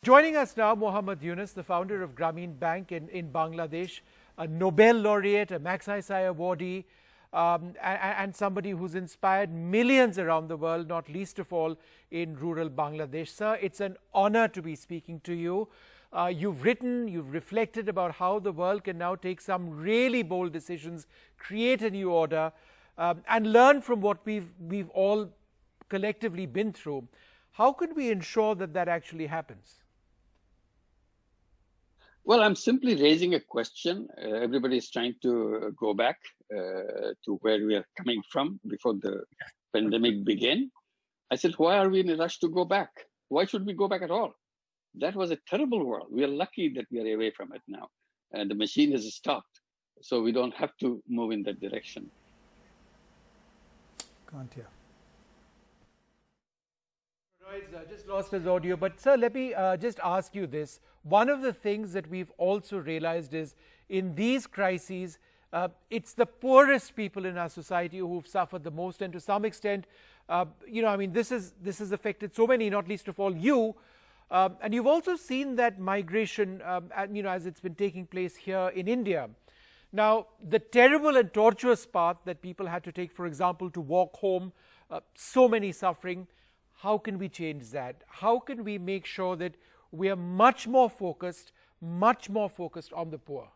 Joining us now, Mohammad Yunus, the founder of Grameen Bank in Bangladesh, a Nobel Laureate, a Magsaysay Awardee, and somebody who's inspired millions around the world, not least of all in rural Bangladesh. Sir, it's an honor to be speaking to you. You've written, you've reflected about how the world can now take some really bold decisions, create a new order, and learn from what we've all collectively been through. How can we ensure that that actually happens? Well, I'm simply raising a question. Everybody is trying to go back to where we are coming from before the pandemic began. I said, why are we in a rush to go back? Why should we go back at all? That was a terrible world. We are lucky that we are away from it now. And the machine has stopped. So we don't have to move in that direction. Can't hear. Just lost his audio, but sir, let me just ask you this. One of the things that we've also realized is in these crises, it's the poorest people in our society who've suffered the most, and to some extent, this has affected so many, not least of all you. And you've also seen that migration, as it's been taking place here in India. Now, the terrible and tortuous path that people had to take, for example, to walk home, so many suffering. How can we change that? How can we make sure that we are much more focused on the poor?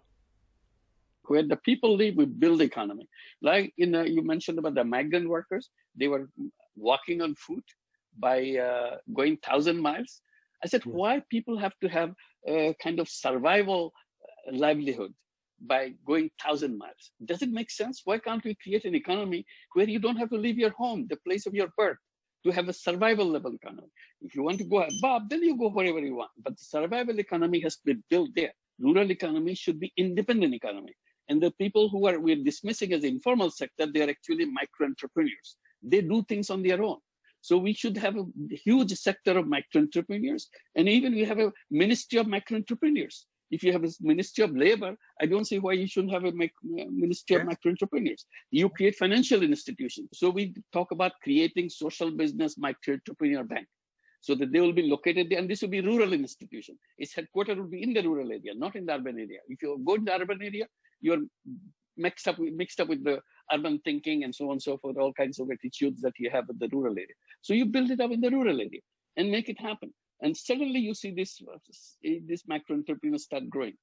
Where the people live, we build the economy. Like you mentioned about the migrant workers, they were walking on foot by going 1,000 miles. I said, why people have to have a kind of survival livelihood by going 1,000 miles? Does it make sense? Why can't we create an economy where you don't have to leave your home, the place of your birth, to have a survival level economy? If you want to go above, then you go wherever you want. But the survival economy has to be built there. Rural economy should be independent economy. And the people who we're dismissing as the informal sector, they are actually micro entrepreneurs. They do things on their own. So we should have a huge sector of micro entrepreneurs. And even we have a ministry of micro entrepreneurs. If you have a ministry of labor, I don't see why you shouldn't have a ministry of micro entrepreneurs. You create financial institutions. So we talk about creating social business micro entrepreneur bank, so that they will be located there, and this will be rural institution. Its headquarters will be in the rural area, not in the urban area. If you go to the urban area, you're mixed up with the urban thinking and so on and so forth, all kinds of attitudes that you have in the rural area. So you build it up in the rural area and make it happen. And suddenly you see this micro entrepreneurs start growing.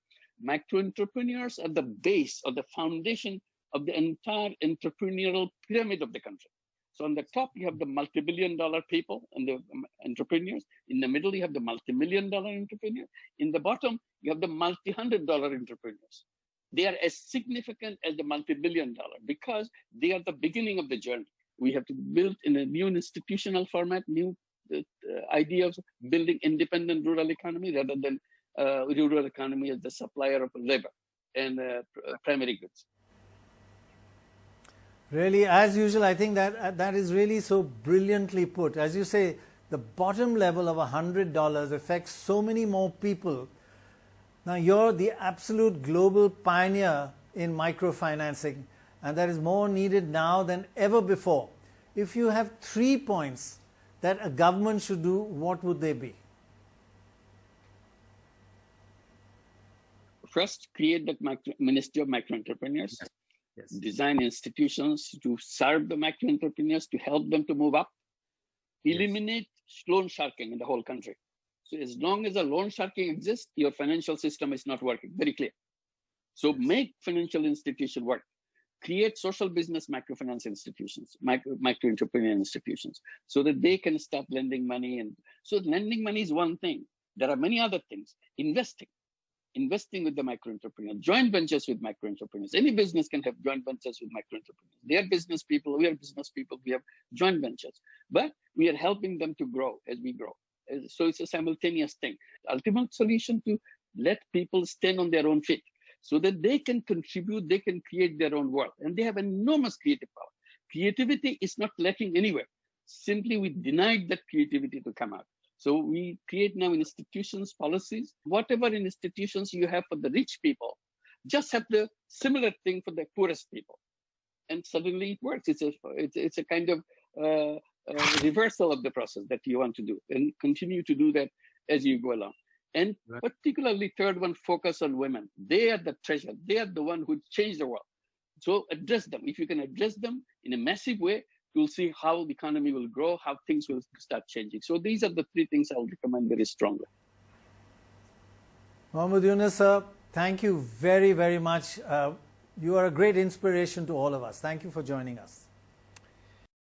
Micro entrepreneurs are the base or the foundation of the entire entrepreneurial pyramid of the country. So on the top, you have the multi-billion-dollar people and the entrepreneurs. In the middle, you have the multi-million-dollar entrepreneurs. In the bottom, you have the multi-hundred-dollar entrepreneurs. They are as significant as the multi-billion-dollar because they are the beginning of the journey. We have to build in a new institutional format, new idea of building independent rural economy rather than rural economy as the supplier of labor and primary goods. Really, as usual, I think that is really so brilliantly put. As you say, the bottom level of $100 affects so many more people. Now, you're the absolute global pioneer in microfinancing, and that is more needed now than ever before. If you have 3 points that a government should do, what would they be? First, create the Ministry of Micro Entrepreneurs. Yes. Design institutions to serve the micro entrepreneurs, to help them to move up. Eliminate loan sharking in the whole country. So as long as the loan sharking exists, your financial system is not working. Very clear. So make financial institutions work. Create social business microfinance institutions, micro entrepreneur institutions, so that they can start lending money. And so lending money is one thing. There are many other things. Investing with the micro entrepreneur, joint ventures with micro entrepreneurs. Any business can have joint ventures with micro entrepreneurs. They are business people, we are business people, we have joint ventures. But we are helping them to grow as we grow. So it's a simultaneous thing. The ultimate solution to let people stand on their own feet so that they can contribute, they can create their own world. And they have enormous creative power. Creativity is not lacking anywhere. Simply we denied that creativity to come out. So we create now institutions, policies, whatever institutions you have for the rich people, just have the similar thing for the poorest people. And suddenly it works. It's a kind of reversal of the process that you want to do, and continue to do that as you go along. And particularly third one, focus on women. They are the treasure. They are the one who change the world. So address them. If you can address them in a massive way, you'll see how the economy will grow, how things will start changing. So these are the three things I would recommend very strongly. Mohammed Yunus, sir, thank you very, very much. You are a great inspiration to all of us. Thank you for joining us.